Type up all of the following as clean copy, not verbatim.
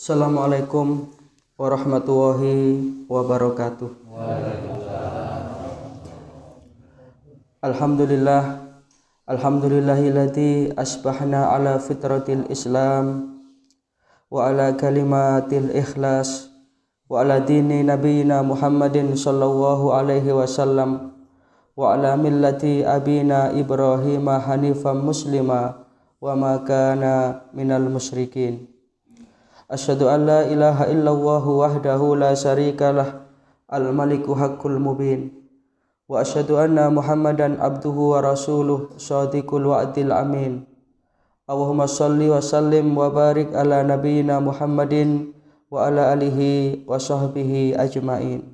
Assalamualaikum warahmatullahi wabarakatuh. Alhamdulillahilladzi asbahna ala fitratil Islam wa ala kalimatil ikhlas wa ala dini nabiyina Muhammadin sallallahu alaihi wasallam wa ala millati abina Ibrahim hanifan muslima wa ma kana minal musyrikin. Asyhadu an la ilaha illallah wahdahu la syarikalah al-maliku haqqul mubin wa asyhadu anna Muhammadan abduhu wa rasuluh shadiqul wa'dil amin. Allahumma shalli wa sallim wa barik ala nabiyyina Muhammadin wa ala alihi wa sahbihi ajmain.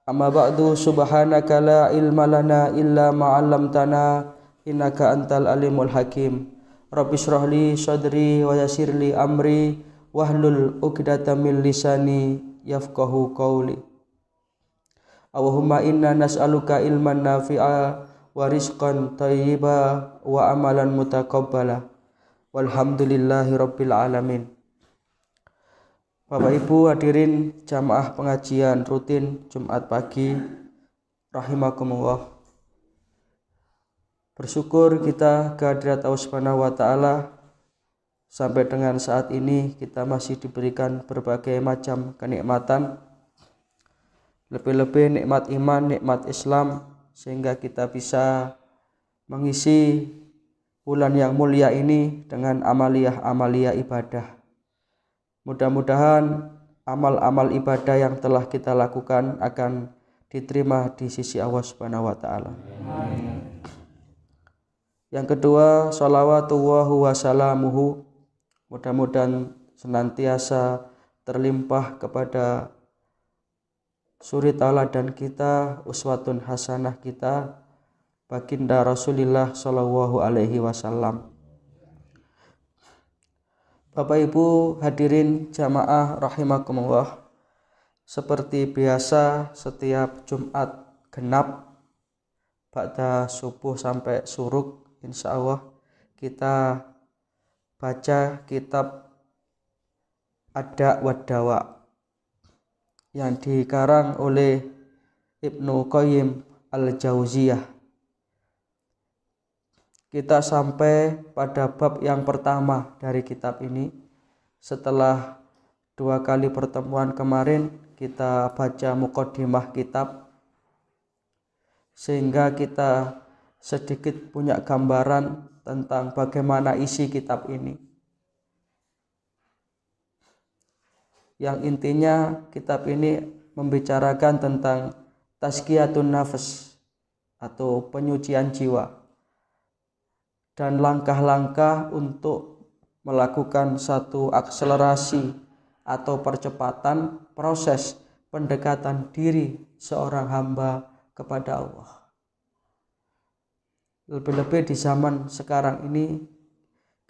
Amma ba'du, subhanaka la ilma lana illa ma 'allamtana innaka antal alimul hakim. Rabbi shrah li sadri wa yassir li amri wahlul 'uqdatam min lisani yafqahu qawli. Allahumma inna nas'aluka ilman nafi'a wa rizqan thayyiba wa amalan mutaqabbala. Walhamdulillahi rabbil alamin. Bapak Ibu hadirin jamaah pengajian rutin Jumat pagi rahimakumullah. Bersyukur kita kehadirat Allah Subhanahu wa taala sampai dengan saat ini kita masih diberikan berbagai macam kenikmatan, lebih-lebih nikmat iman, nikmat Islam, sehingga kita bisa mengisi bulan yang mulia ini dengan amaliyah ibadah. Mudah-mudahan amal-amal ibadah yang telah kita lakukan akan diterima di sisi Allah Subhanahu wa taala. Yang kedua, shalawatullahu wa salamuhu, mudah-mudahan senantiasa terlimpah kepada suri tauladan kita, uswatun hasanah kita, baginda Rasulullah sallallahu alaihi wasallam. Bapak Ibu hadirin jamaah rahimakumullah, seperti biasa setiap Jumat genap ba'da subuh sampai suruk, insya Allah kita baca kitab Ad-Da' wad-Dawa yang dikarang oleh Ibnu Qayyim al-Jauziyah. Kita sampai pada bab yang pertama dari kitab ini. Setelah 2 kali pertemuan kemarin kita baca muqaddimah kitab, sehingga kita sedikit punya gambaran tentang bagaimana isi kitab ini. Yang intinya kitab ini membicarakan tentang tazkiyatun nafs atau penyucian jiwa dan langkah-langkah untuk melakukan satu akselerasi atau percepatan proses pendekatan diri seorang hamba kepada Allah. Lebih-lebih di zaman sekarang ini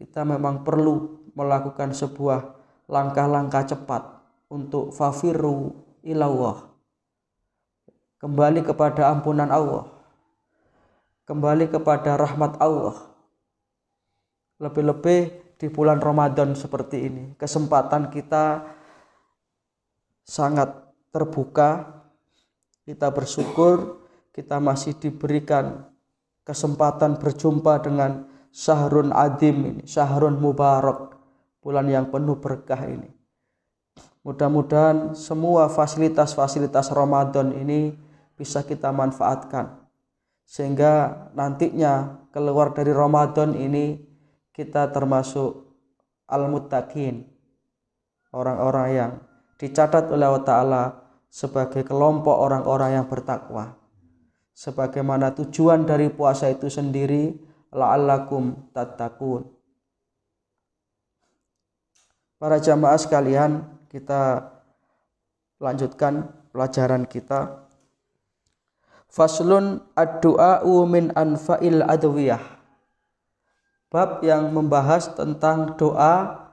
kita memang perlu melakukan sebuah langkah-langkah cepat untuk fafirru ilallah, kembali kepada ampunan Allah, kembali kepada rahmat Allah. Lebih-lebih di bulan Ramadan seperti ini, kesempatan kita sangat terbuka. Kita bersyukur kita masih diberikan kesempatan berjumpa dengan syahrun adim ini, syahrun mubarak, bulan yang penuh berkah ini. Mudah-mudahan semua fasilitas-fasilitas Ramadan ini bisa kita manfaatkan, sehingga nantinya keluar dari Ramadan ini kita termasuk al-muttaqin, orang-orang yang dicatat oleh Allah Ta'ala sebagai kelompok orang-orang yang bertakwa. Sebagaimana tujuan dari puasa itu sendiri, la'allakum tattaqun. Para jamaah sekalian, kita lanjutkan pelajaran kita. Faslun ad-du'a'u min anfa'il adwiyah. Bab yang membahas tentang doa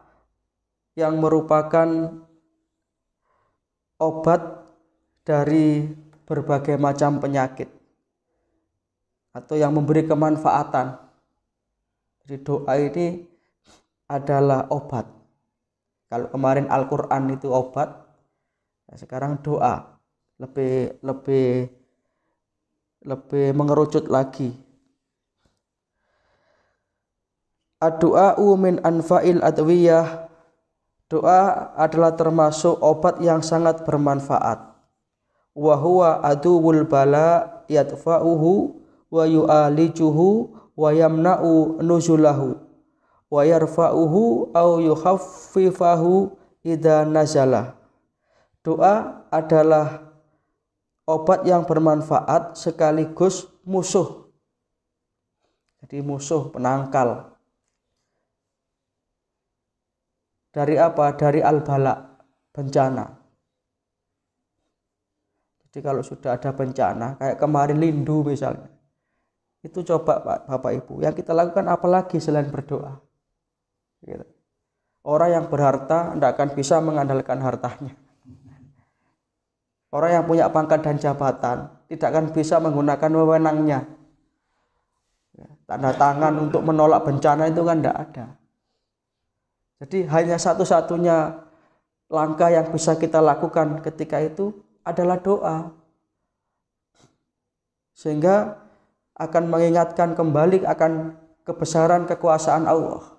yang merupakan obat dari berbagai macam penyakit atau yang memberi kemanfaatan. Jadi doa ini adalah obat. Kalau kemarin Al-Qur'an itu obat, nah sekarang doa lebih mengerucut lagi. Ad-du'a'u min anfa'il adwiyah. Doa adalah termasuk obat yang sangat bermanfaat. Wa huwa aduwul bala yadfa'uhu wa yu'alijuhu wa yamna'u nuzulahu wa yarfa'uhu au yukhaffifahu idza nazala. Doa adalah obat yang bermanfaat sekaligus musuh. Jadi musuh penangkal. Dari apa? Dari al-bala, bencana. Jadi kalau sudah ada bencana, kayak kemarin Lindu misalnya, itu coba Bapak Ibu, yang kita lakukan apalagi selain berdoa. Gitu. Orang yang berharta tidak akan bisa mengandalkan hartanya. Orang yang punya pangkat dan jabatan tidak akan bisa menggunakan wewenangnya. Tanda tangan untuk menolak bencana itu kan tidak ada. Jadi hanya satu-satunya langkah yang bisa kita lakukan ketika itu adalah doa. Sehingga akan mengingatkan kembali akan kebesaran kekuasaan Allah.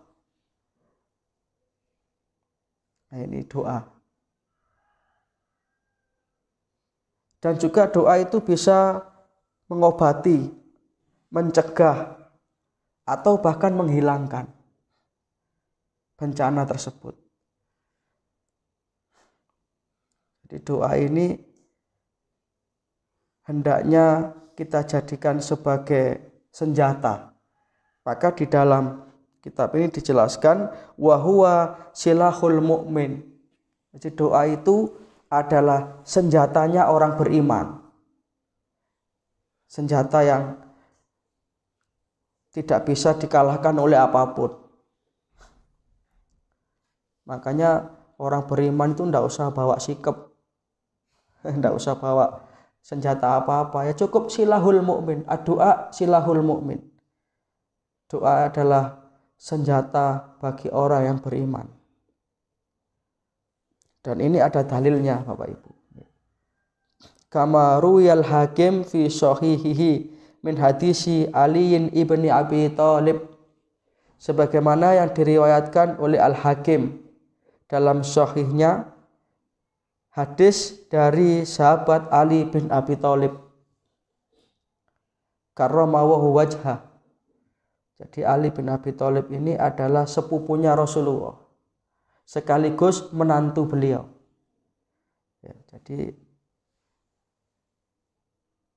Nah, ini doa. Dan juga doa itu bisa mengobati, mencegah, atau bahkan menghilangkan bencana tersebut. Jadi doa ini hendaknya kita jadikan sebagai senjata. Maka di dalam kitab ini dijelaskan wa huwa silahul mu'min. Jadi doa itu adalah senjatanya orang beriman. Senjata yang tidak bisa dikalahkan oleh apapun. Makanya orang beriman itu tidak usah bawa sikap, tidak usah bawa senjata apa-apa, ya cukup silahul mu'min. Doa silahul mu'min. Doa adalah senjata bagi orang yang beriman. Dan ini ada dalilnya Bapak Ibu. Kama ruwiyal Hakim fi shahihihi min hadisi Ali ibni Abi Thalib, sebagaimana yang diriwayatkan oleh Al-Hakim dalam sahihnya hadis dari sahabat Ali bin Abi Thalib karramahu wajhah. Jadi Ali bin Abi Thalib ini adalah sepupunya Rasulullah sekaligus menantu beliau. Ya, jadi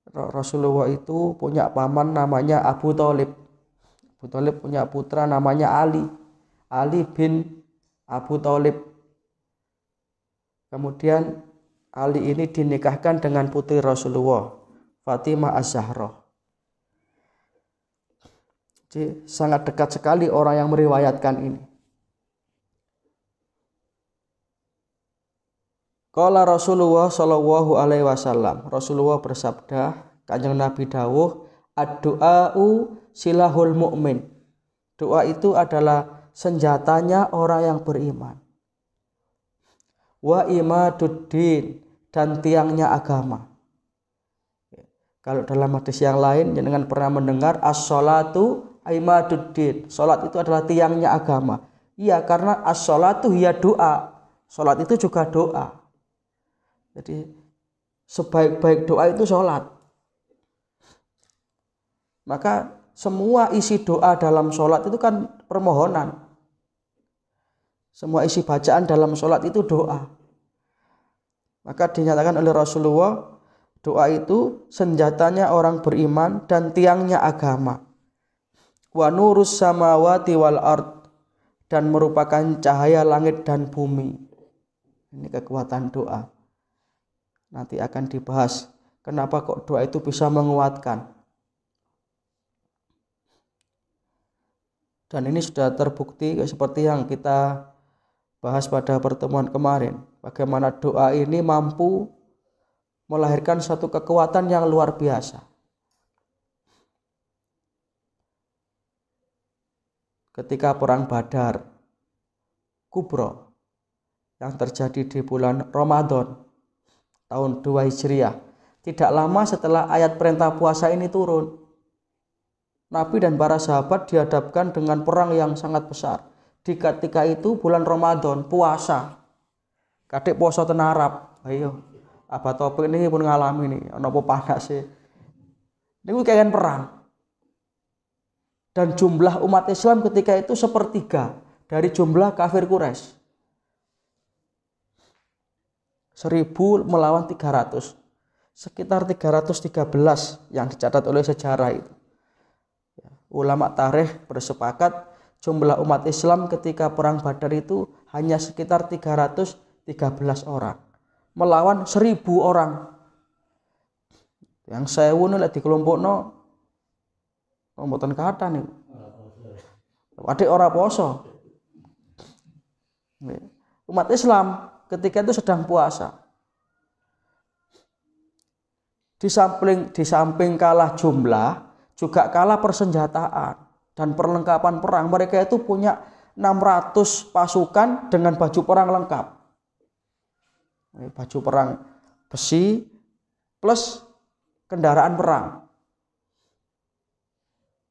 Rasulullah itu punya paman namanya Abu Thalib. Abu Thalib punya putra namanya Ali. Ali bin Abu Thalib. Kemudian Ali ini dinikahkan dengan putri Rasulullah, Fatimah Az-Zahra. Jadi sangat dekat sekali orang yang meriwayatkan ini. Qala Rasulullah sallallahu alaihi wasallam. Rasulullah bersabda, Kanjeng Nabi dawuh, ad-du'a'u silahul mu'min. Doa itu adalah senjatanya orang yang beriman. Wa imaduddin, dan tiangnya agama. Kalau dalam hadis yang lain jangan pernah mendengar as-sholatu imaduddin. Salat itu adalah tiangnya agama. Iya, karena as-sholatu hiya doa. Salat itu juga doa. Jadi sebaik-baik doa itu sholat. Maka semua isi doa dalam sholat itu kan permohonan. Semua isi bacaan dalam sholat itu doa. Maka dinyatakan oleh Rasulullah, doa itu senjatanya orang beriman dan tiangnya agama. Wa nurus samawati wal ard, dan merupakan cahaya langit dan bumi. Ini kekuatan doa. Nanti akan dibahas kenapa kok doa itu bisa menguatkan. Dan ini sudah terbukti seperti yang kita bahas pada pertemuan kemarin. Bagaimana doa ini mampu melahirkan satu kekuatan yang luar biasa. Ketika perang Badar Kubro, yang terjadi di bulan Ramadan tahun 2 Hijriah. Tidak lama setelah ayat perintah puasa ini turun, Nabi dan para sahabat dihadapkan dengan perang yang sangat besar. Di ketika itu bulan Ramadan, puasa. Kadek poso ten Arab. Ayo, Abah Topik ini pun ngalami nih, ana apa panas sih. Niku kayak perang. Dan jumlah umat Islam ketika itu sepertiga dari jumlah kafir Quraisy. 1000 melawan 300. Sekitar 313 yang dicatat oleh sejarah itu. Ulama tarikh bersepakat jumlah umat Islam ketika perang Badar itu hanya sekitar 313 orang melawan 1000 orang. Yang 1000 nek dikelompokno mboten kata nih. Adik ora poso. Umat Islam ketika itu sedang puasa. Di samping kalah jumlah, juga kalah persenjataan dan perlengkapan perang. Mereka itu punya 600 pasukan dengan baju perang lengkap. Baju perang besi plus kendaraan perang.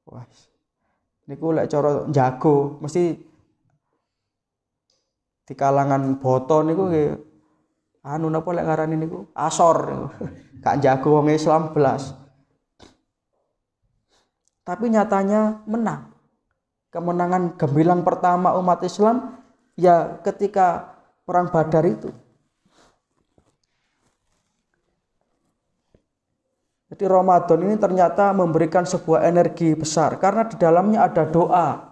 Wah, niku lek cara jago mesti di kalangan boto niku nggih anu napa lek ngarani niku asor niku. Gak jago wong Islam belas. Tapi nyatanya menang. Kemenangan gemilang pertama umat Islam ya ketika perang Badar itu. Jadi Ramadan ini ternyata memberikan sebuah energi besar karena di dalamnya ada doa.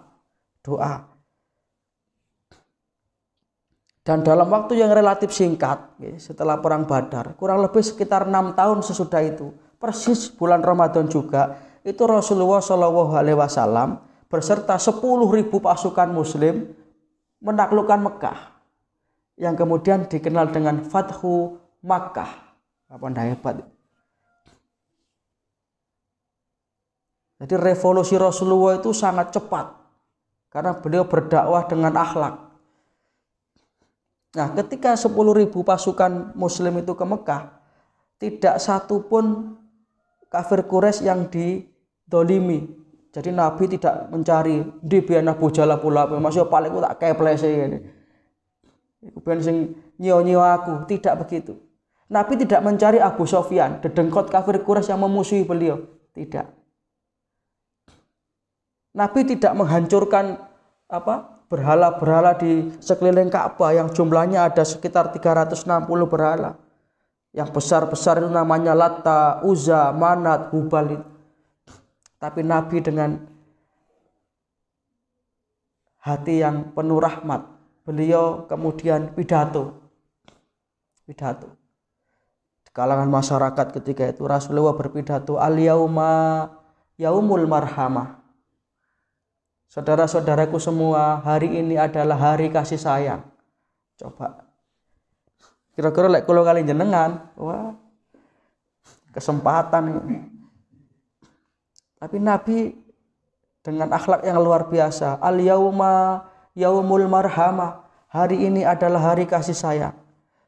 Dan dalam waktu yang relatif singkat setelah perang Badar, kurang lebih sekitar 6 tahun sesudah itu, persis bulan Ramadan juga, itu Rasulullah SAW beserta 10.000 pasukan Muslim menaklukkan Mekah, yang kemudian dikenal dengan Fathu Makkah. Apa ndak hebat? Jadi revolusi Rasulullah itu sangat cepat karena beliau berdakwah dengan akhlak. Nah, ketika 10.000 pasukan Muslim itu ke Mekah, tidak satu pun kafir Quraisy yang didolimi. Jadi Nabi tidak mencari di biar Abu Jahal pula, masih paling aku tak keplese ini. Iku ben sing nyo-nyo aku, tidak begitu. Nabi tidak mencari Abu Sofyan, dedengkot kafir Quraisy yang memusuhi beliau, tidak. Nabi tidak menghancurkan berhala-berhala di sekeliling Ka'bah yang jumlahnya ada sekitar 360 berhala. Yang besar-besar itu namanya Latta, Uzza, Manat, Hubal. Tapi Nabi dengan hati yang penuh rahmat, beliau kemudian pidato. Di kalangan masyarakat ketika itu Rasulullah berpidato, al-yauma yaumul marhamah. Saudara-saudaraku semua, hari ini adalah hari kasih sayang. Coba. Kira-kira lek kula kali jenengan, wah. Kesempatan ini. Tapi Nabi dengan akhlak yang luar biasa. Al-yauma yaumul marhamah. Hari ini adalah hari kasih sayang.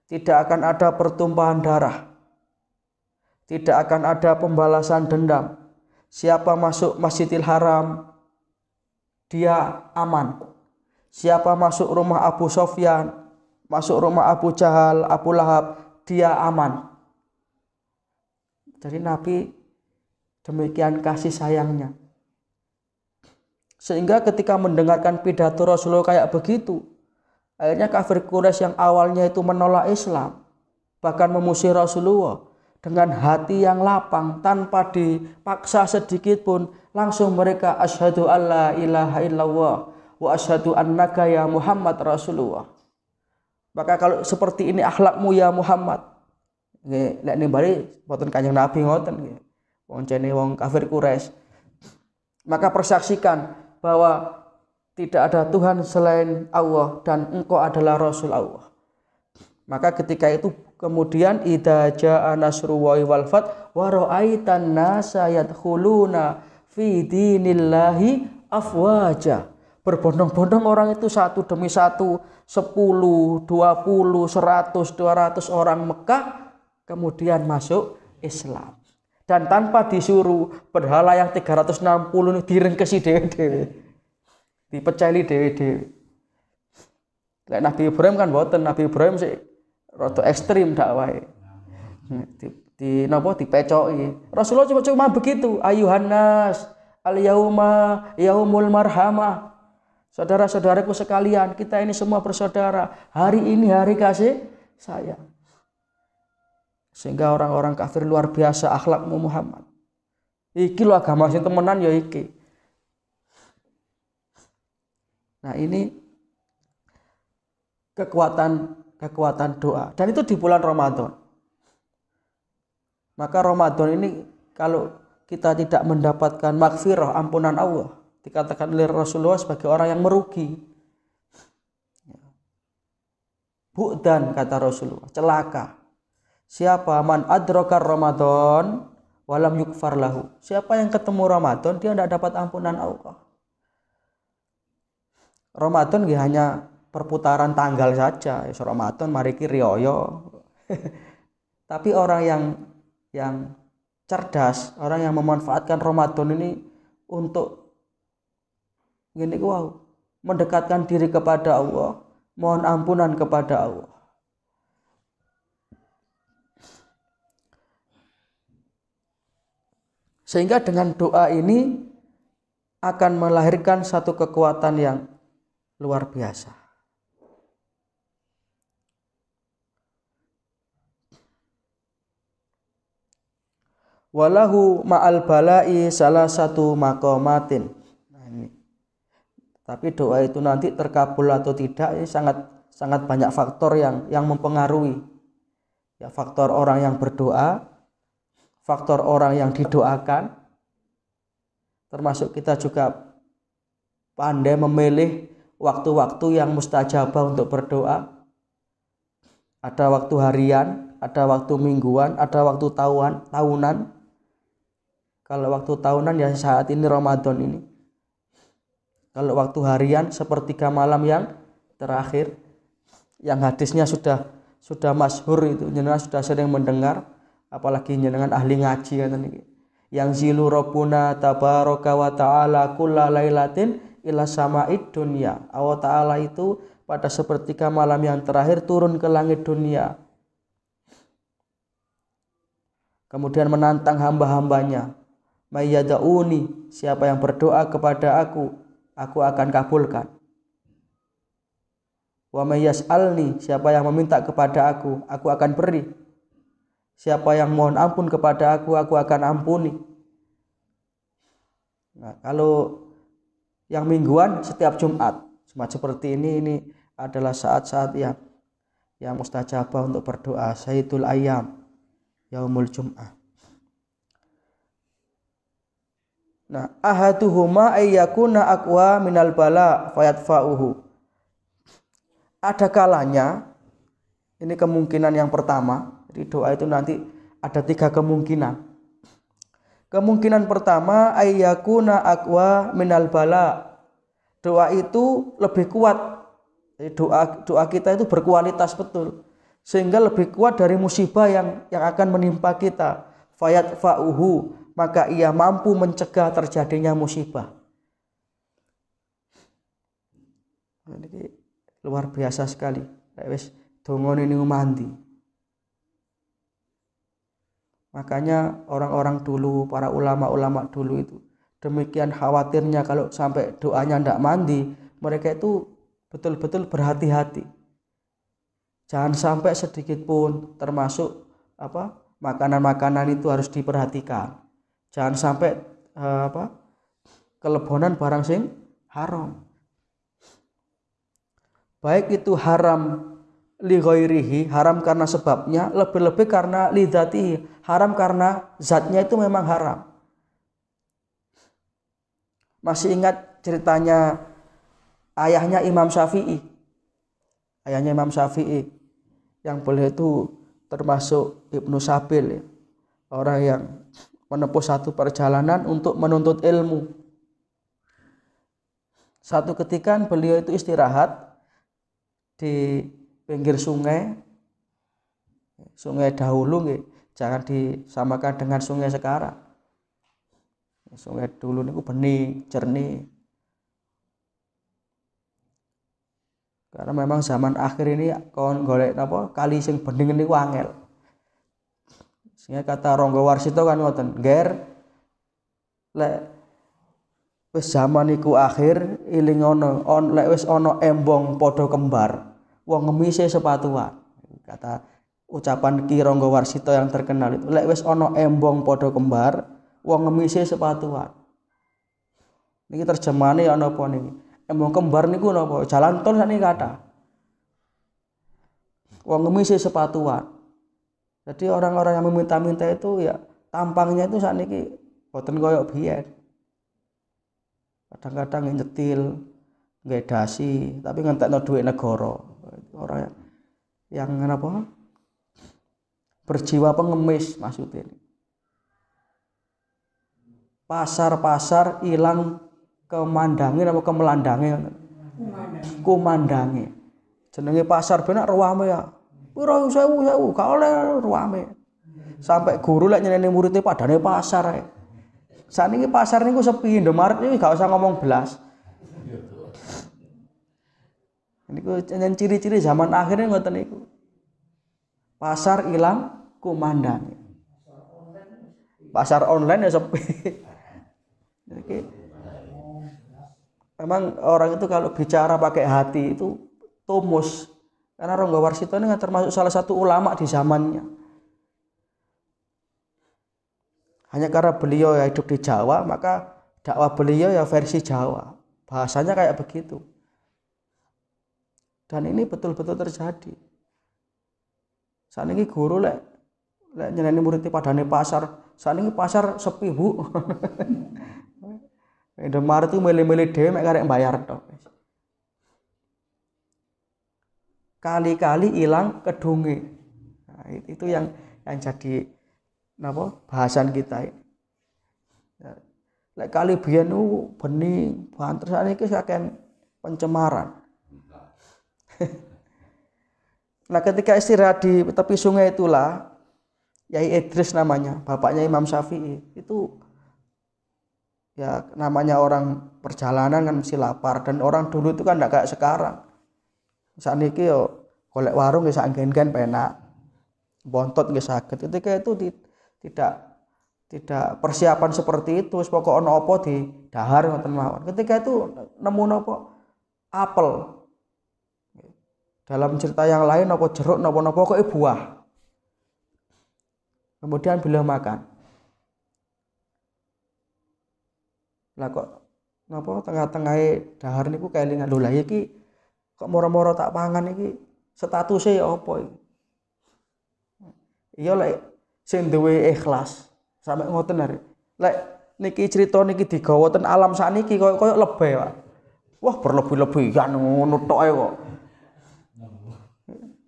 Tidak akan ada pertumpahan darah. Tidak akan ada pembalasan dendam. Siapa masuk Masjidil Haram, dia aman. Siapa masuk rumah Abu Sofyan, masuk rumah Abu Jahal, Abu Lahab, dia aman. Jadi Nabi demikian kasih sayangnya. Sehingga ketika mendengarkan pidato Rasulullah kayak begitu, akhirnya kafir Quraisy yang awalnya itu menolak Islam, bahkan memusuhi Rasulullah, dengan hati yang lapang tanpa dipaksa sedikit pun, langsung mereka asyhadu alla ilaha illallah wa asyhadu annaka ya Muhammad Rasulullah. Maka kalau seperti ini akhlakmu ya Muhammad, nggih nek nimbali boten Kanjeng Nabi ngoten nggih. Wong jene wong kafir Quraisy. Maka persaksikan bahwa tidak ada Tuhan selain Allah dan engkau adalah Rasul Allah. Maka ketika itu kemudian idza jaa nasrullahi wal fath wa ra'aitan nasa yadkhuluna fi dinillahi afwaja. Berbondong-bondong orang itu satu demi satu, 10, 20, 100, 200 orang Mekah kemudian masuk Islam. Dan tanpa disuruh, berhala yang 360 ini direngkesi dewe-dewe. Dipeceli dewe-dewe. Nabi Ibrahim kan boten, Nabi Ibrahim sih rada ekstrim dakwahe. Dipecoki. Rasulullah cuma begitu, ayuhannas al-yauma yaumul marhamah. Saudara-saudaraku sekalian, kita ini semua bersaudara. Hari ini hari kasih sayang. Sehingga orang-orang kafir luar biasa akhlakmu Muhammad. Iki lo agama sing temenan ya iki. Nah, ini kekuatan doa, dan itu di bulan Ramadan. Maka Ramadan ini kalau kita tidak mendapatkan maghfirah, ampunan Allah, dikatakan oleh Rasulullah sebagai orang yang merugi. Bu'dan, kata Rasulullah, celaka. Siapa man adraka Ramadan walam yukfar lahu. Siapa yang ketemu Ramadan dia tidak dapat ampunan Allah. Ramadan gak hanya perputaran tanggal saja. Ramadan mari ki riyo. Tapi orang yang cerdas, orang yang memanfaatkan Ramadan ini untuk mendekatkan diri kepada Allah, mohon ampunan kepada Allah. Sehingga dengan doa ini akan melahirkan satu kekuatan yang luar biasa. Walahu ma'al bala'i salah satu maqamatin. Nah, ini. Tapi doa itu nanti terkabul atau tidak ini sangat banyak faktor yang mempengaruhi. Ya, faktor orang yang berdoa, faktor orang yang didoakan, termasuk kita juga pandai memilih waktu-waktu yang mustajabah untuk berdoa. Ada waktu harian, ada waktu mingguan, ada waktu tahunan. Kalau waktu tahunan ya saat ini Ramadan ini. Kalau waktu harian sepertiga malam yang terakhir, yang hadisnya sudah masyhur itu, jenengan sudah sering mendengar, apalagi jenengan ahli ngaji kan ini. Yang zilu rabbuna tabaraka wa ta'ala kulla lailatin ila sama'id dunya. Allah Ta'ala itu pada sepertiga malam yang terakhir turun ke langit dunia. Kemudian menantang hamba-hambanya. Mayyada'uni, siapa yang berdoa kepada aku akan kabulkan. Wa mayyas'alni, siapa yang meminta kepada aku akan beri. Siapa yang mohon ampun kepada aku akan ampuni. Nah, kalau yang mingguan setiap Jumat, seperti ini adalah saat-saat yang mustajabah untuk berdoa. Sayyidul Ayyam, Yaumul Jum'ah. Nah, ahaduhuma ayyakuna aqwa minal bala fayadfa'uhu. Ada kalanya, ini kemungkinan yang pertama, jadi doa itu nanti ada 3 kemungkinan. Kemungkinan pertama ayyakuna aqwa minal bala. Doa itu lebih kuat. Jadi doa kita itu berkualitas betul, sehingga lebih kuat dari musibah yang akan menimpa kita. Fayadfa'uhu, maka ia mampu mencegah terjadinya musibah. Ini luar biasa sekali. Wis dongon ini mandi. Makanya orang-orang dulu, para ulama-ulama dulu itu demikian khawatirnya kalau sampai doanya tidak mandi, mereka itu betul-betul berhati-hati. Jangan sampai sedikit pun, termasuk makanan-makanan itu harus diperhatikan. Jangan sampai kelebonan barang sing haram. Baik itu haram li ghairihi, haram karena sebabnya, lebih-lebih karena li dzatihi, haram karena zatnya itu memang haram. Masih ingat ceritanya ayahnya Imam Syafi'i? Ayahnya Imam Syafi'i yang beliau itu termasuk Ibnu Sabil, orang yang menempuh satu perjalanan untuk menuntut ilmu. Satu ketika beliau itu istirahat di pinggir sungai. Sungai dahulu nggih, jangan disamakan dengan sungai sekarang. Sungai dulu niku bening, jernih. Karena memang zaman akhir ini kon golek napa kali sing bening niku angel. Sehingga kata Rangga Warsita kan ngoten, "Ger lek wis zaman iku akhir iling lek wis ana embong padha kembar, wong ngemise sepatuan." Kata ucapan Ki Rangga Warsita yang terkenal itu, lek wis ana embong padha kembar, wong ngemise sepatuan. Niki terjemahane ya ana apa niki? Embong kembar niku napa? Jalan tol sakniki kathah. Wong ngemise sepatuan. Jadi orang-orang yang meminta-minta itu ya tampangnya itu sakniki boten koyo biyen. Kadang-kadang nyetil, nggih dasi, tapi ngentekno dhuwit negara. Orang yang apa? Berjiwa pengemis maksudnya. Pasar-pasar ilang kemandange apa kemelandange. Kumandange. Jenenge pasar benak ruame ya. Pira 1000 gak oleh ruame. Sampai guru lek nyeneni muridé padane pasar ae. Saniki pasar niku sepi, Indomaret iki gak usah ngomong blas. Niku ciri-ciri zaman akhirnya ngoten niku. Pasar ilang kumandange. Pasar online ya sepi. Jadi, memang orang itu kalau bicara pakai hati itu tumus. Karena Rangga Warsita ini termasuk salah satu ulama di zamannya. Hanya karena beliau ya hidup di Jawa, maka dakwah beliau ya versi Jawa. Bahasanya kayak begitu. Dan ini betul-betul terjadi. Saat ini guru lek nyeneni murid padane pasar. Saat ini pasar sepi, Bu. Indomaret itu milih-milih dhewe mek karek bayar tok. Kali-kali hilang kedunge. Nah, itu yang jadi napa bahasan kita ini. Lek kali biyen bening, banter sakniki saken pencemaran. Nah, ketika istirahat di tepi sungai itulah Yai Idris namanya, bapaknya Imam Syafi'i. Itu ya namanya orang perjalanan kan mesti lapar, dan orang dulu itu kan enggak kayak sekarang. Sakniki yo golek warung ya sak-nggen penak. Bontot nggih saged. Ketika itu tidak persiapan seperti itu, wis pokok ana apa di dahar ngoten mawon. Ketika itu nemu napa apel. Dalam cerita yang lain napa jeruk napa-napa pokoke buah. Kemudian beliau makan. Lah kok napa tengah-tengahe dahar niku kelingan lho, lah iki kok moro-moro tak pangan iki statusnya ya apa iki? Iya lek sing duwe ikhlas sampe ngoten arek. Lek niki crita niki digawa ten alam sakniki koyo lebay, Pak. Wah, berlebih-lebihan ngono tok ae kok.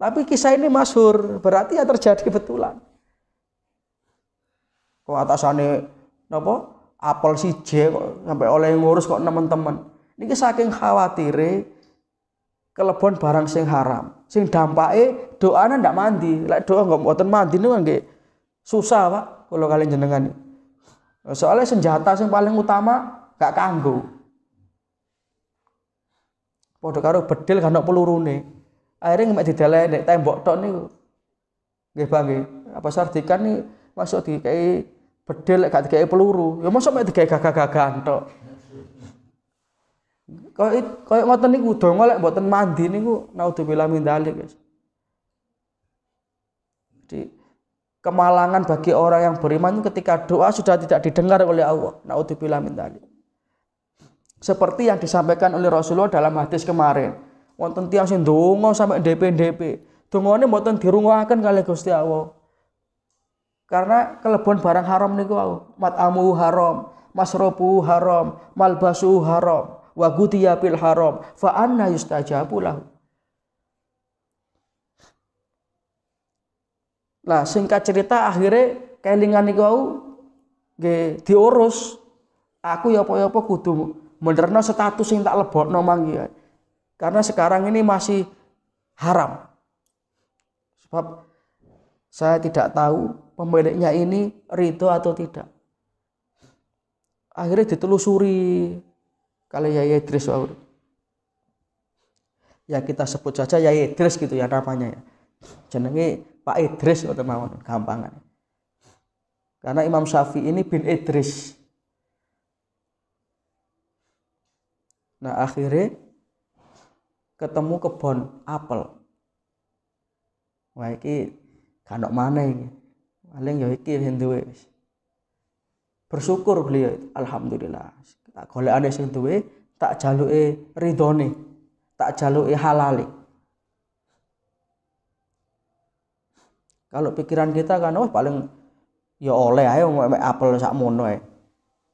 Tapi kisah ini masyhur, berarti ya terjadi betulan. Kok atasane napa? Apel siji kok sampai oleh ngurus kok teman-teman. Niki saking khawatire kelebon barang sing haram. Sing dampake doane ndak mandi. Lek doa enggak mboten mandi niku nggih susah, Pak, kula kalian jenengan. Soalnya senjata sing paling utama gak kanggo. Padha karo bedil kan pelurune. Akhirnya mek didele nek tembok tok niku. Nggih, Bang nggih. Apa sardikan nih masuk dikai bedil lek gak dikai peluru. Ya mosok mek dikai gagah-gagahan tok. Kayak ngoten niku donga lek mboten mandi niku naudzubillah min dzalik, guys. Jadi kemalangan bagi orang yang beriman ketika doa sudah tidak didengar oleh Allah. Naudzubillah min dzalik. Seperti yang disampaikan oleh Rasulullah dalam hadis kemarin. Wonten tiyang sing ndonga sampai ndep-ndep. Dongane mboten dirungokaken kalih Gusti Allah. Karena kelebon barang haram niku mat'amu haram, masrobu haram, malbasu haram, wa ghutiya bil haram, fa anna yustajabu lahu. Lah singkat cerita akhirnya kelingan niku nggih diurus. Aku ya apa-apa kudu Benerno status yang tak lebokno mangki. Karena sekarang ini masih haram. Sebab saya tidak tahu pemiliknya ini ridho atau tidak. Akhirnya ditelusuri kali Yai Idris. Ya kita sebut saja Yai Idris gitu ya namanya ya. Jenenge Pak Idris atau mawon gampangan. Karena Imam Syafi'i ini bin Idris. Nah akhirnya ketemu kebon apel. Wah iki kanok mana ini? Paling ya iki sing duwe. Bersyukur beliau, alhamdulillah. Tak golekane sing duwe, tak jaluke ridhone, tak jaluke halale. Kalau pikiran kita kan paling ya oleh ae apel sak mono ae.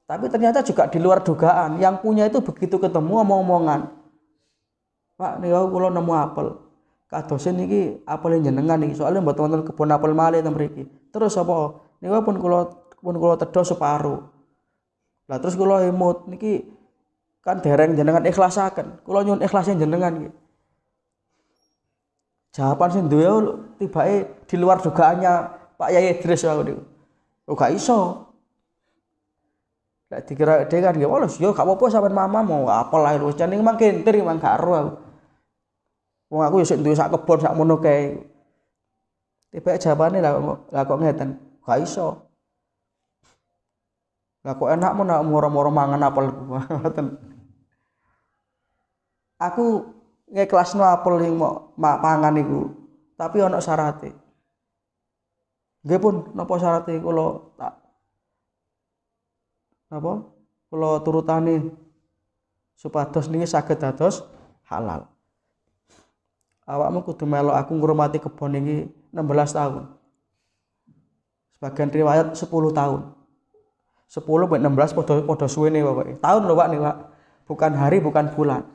Tapi ternyata juga di luar dugaan. Yang punya itu begitu ketemu omong-omongan. Pak, niku kula nemu apel. Kadosen niki apel jenengan niki. Soalnya mboten wonten kebon apel malih teng mriki. Terus apa? Niku pun kula tedha separo. Lah terus kula emut niki kan dereng jenengan ikhlasaken. Kula nyuwun ikhlase jenengan niki. Jawaban sing duwe tibake di luar dugaannya Pak Yai Idris wae niku. Oh gak iso. Lek dikira dhek kan ya wis yo gak apa-apa sampean mama mau apel ae wis jan mang kentir mang gak ero aku. Wong aku yo sik duwe sak kebon sak mono kae. Tibake jawabane lah kok ngeten. Gak iso. Lah kok enak mun moro-moro mangan apel ngoten. Aku ngikhlasno apel sing mau pangan iku, tapi ana syaraté. Nggih pun napa syaraté kula tak napa? Kula turutani supados niki saged dados halal. Awakmu kudu melok aku ngurmati kebon iki 16 tahun. Sebagian riwayat 10 tahun. 10 sampai 16 padha suwene pokoke. Tahun lho Pak nih Pak. Bukan hari, bukan bulan.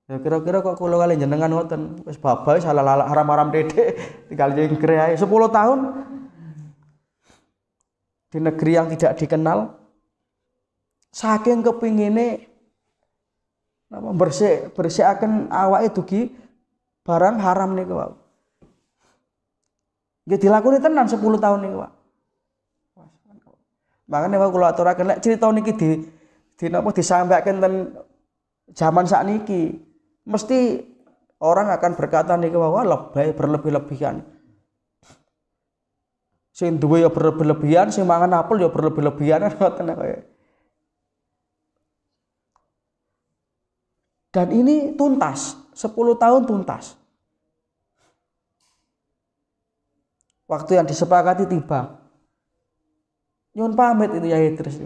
Ya kira-kira kok kula kali jenengan ngoten. Wis babal salah haram-haram dedek tinggal jengkre ae 10 tahun di negeri yang tidak dikenal. Saking kepingine napa bersihkan awake dugi barang haram niku Pak. Nggih dilakoni tenan 10 tahun niku Pak. Makane wae kula aturaken lek crita niki di napa disampaikan ten zaman sakniki mesti orang akan berkata niki wah lebay berlebih-lebihan. Sing duwe ya berlebih-lebihan, sing mangan apel ya berlebih-lebihan ngoten kaya. Dan ini tuntas, 10 tahun tuntas. Waktu yang disepakati tiba. Nyuwun pamit itu Yai Idris.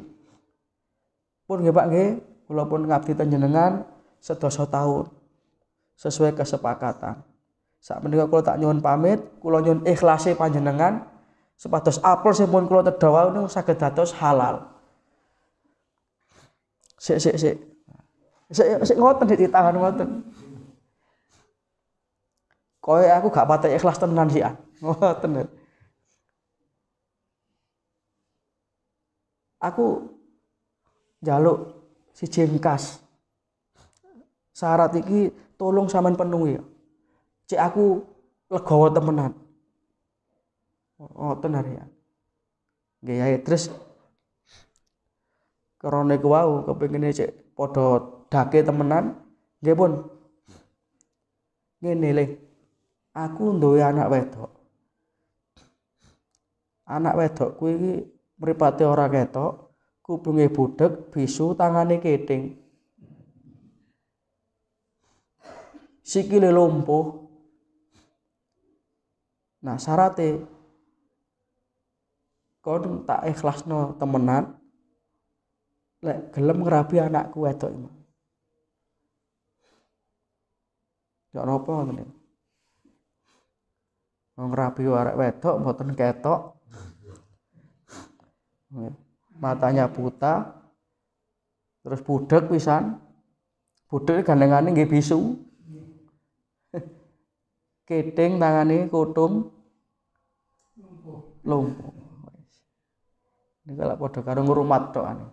Pun nggih Pak nggih, kula pun ngabdi ten jenengan sedasa tahun. Sesuai kesepakatan. Sak menika kula tak nyuwun pamit, kula nyuwun ikhlase panjenengan supados apel sing pun kula tedha wau niku saged dados halal. Sik ngoten ditangan ngoten. Koe aku gak patek ikhlas tenan sih an. Ngoten. Aku njaluk siji engkas. Syarat iki tolong sampean penuhi ya. Cek aku legowo temenan. Oh tenan ya. Nggih ya terus karena iku wau kepengine cek padha dake temenan nggih pun. Ngene le. Aku duwe anak wedok. Anak wedokku iki mripate ora ketok, kupinge budheg, bisu, tangane keting. Sikile lumpuh. Nah, syarate kon tak ikhlasno temenan lek gelem ngrabi anakku wedok iki. Ya napa ngoten iki? Ngrabi arek wedok mboten ketok. Matanya buta. Terus budheg pisan. Budheg gandengane nggih bisu. Keting tangane kutung lumpuh. Niku lak padha karo ngrumat tok ane.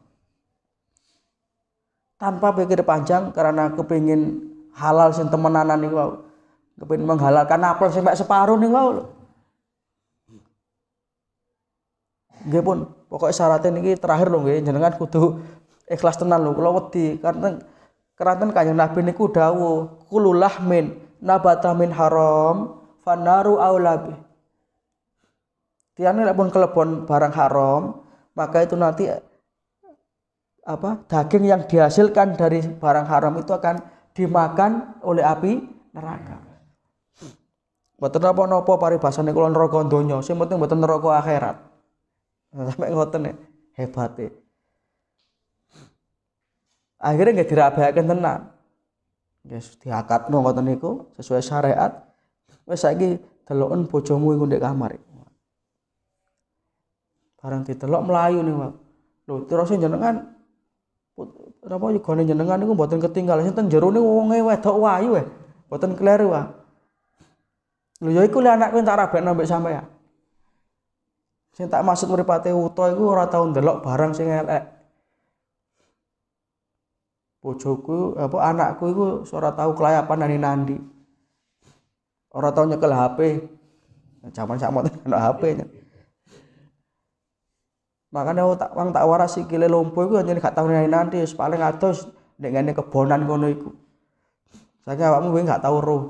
tanpa pikir panjang karena kepingin halal sing temenanan niku wau. Kepingin menghalalkan apel sing mek separuh niku wau. Nggih pun, pokoknya syaratnya niki terakhir lho nggih, jenengan kudu ikhlas tenan lho. Kula wedi karena keranten Kanjeng Nabi niku dawuh, kullu lahmin nabata min haram fanaru aulabi. Tiane lek pun kelebon barang haram, maka itu nanti daging yang dihasilkan dari barang haram itu akan dimakan oleh api neraka. Mboten napa-napa paribasane kula neraka donya, sing penting mboten neraka akhirat. Sampai ngoten hebate. Akhirnya nggih dirabekaken tenan. Nggih diakatno ngoten niku sesuai syariat. Wis saiki deloken bojomu iku ndek kamar. Barang ditelok mlayu niku. Lho, terus jenengan napa yugane jenengan niku mboten ketinggal. Sinten jero niku wonge wedok wayu mboten kleru wae. Lho ya iku le anakku tak rabekno mbek sampean. Sing tak maksud mripate uta iku ora tau ndelok barang sing elek. Bojoku anakku iku ora tau kelayapan nandi. Ora tau nyekel HP. Zaman sakmono ana HP-nya. Makane tak waras sikile lompo iku anjene gak tau nandi, paling adoh nek ngene kebonan ngono iku. Saiki awakmu kowe gak tau roh.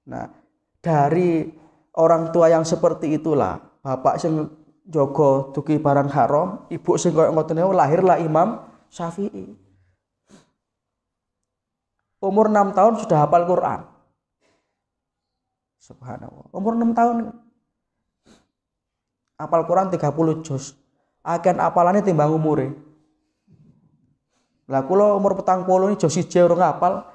Nah, dari orang tua yang seperti itulah, bapak sing jaga duki barang haram, ibu sing koyo ngoten niku lahirlah Imam Syafi'i. Umur 6 tahun sudah hafal Quran. Subhanallah. Umur 6 tahun hafal Quran 30 juz. Aken apalane timbang umure. Lah kula umur 40 ini juz 1 urung hafal.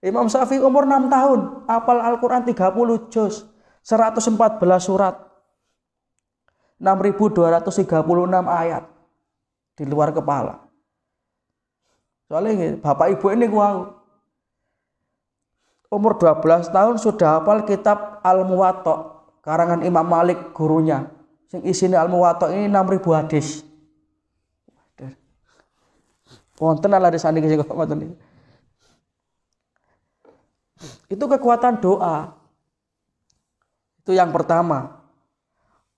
Imam Syafi'i umur 6 tahun, hafal Al-Quran 30 juz, 114 surat, 6.236 ayat di luar kepala. Soalnya bapak ibu ini wow, umur 12 tahun sudah hafal kitab Al-Muwatta, karangan Imam Malik gurunya. Sing isinya Al-Muwatta ini 6.000 hadis. Wonten ala disane sing kok ngoten iki. Itu kekuatan doa. Itu yang pertama.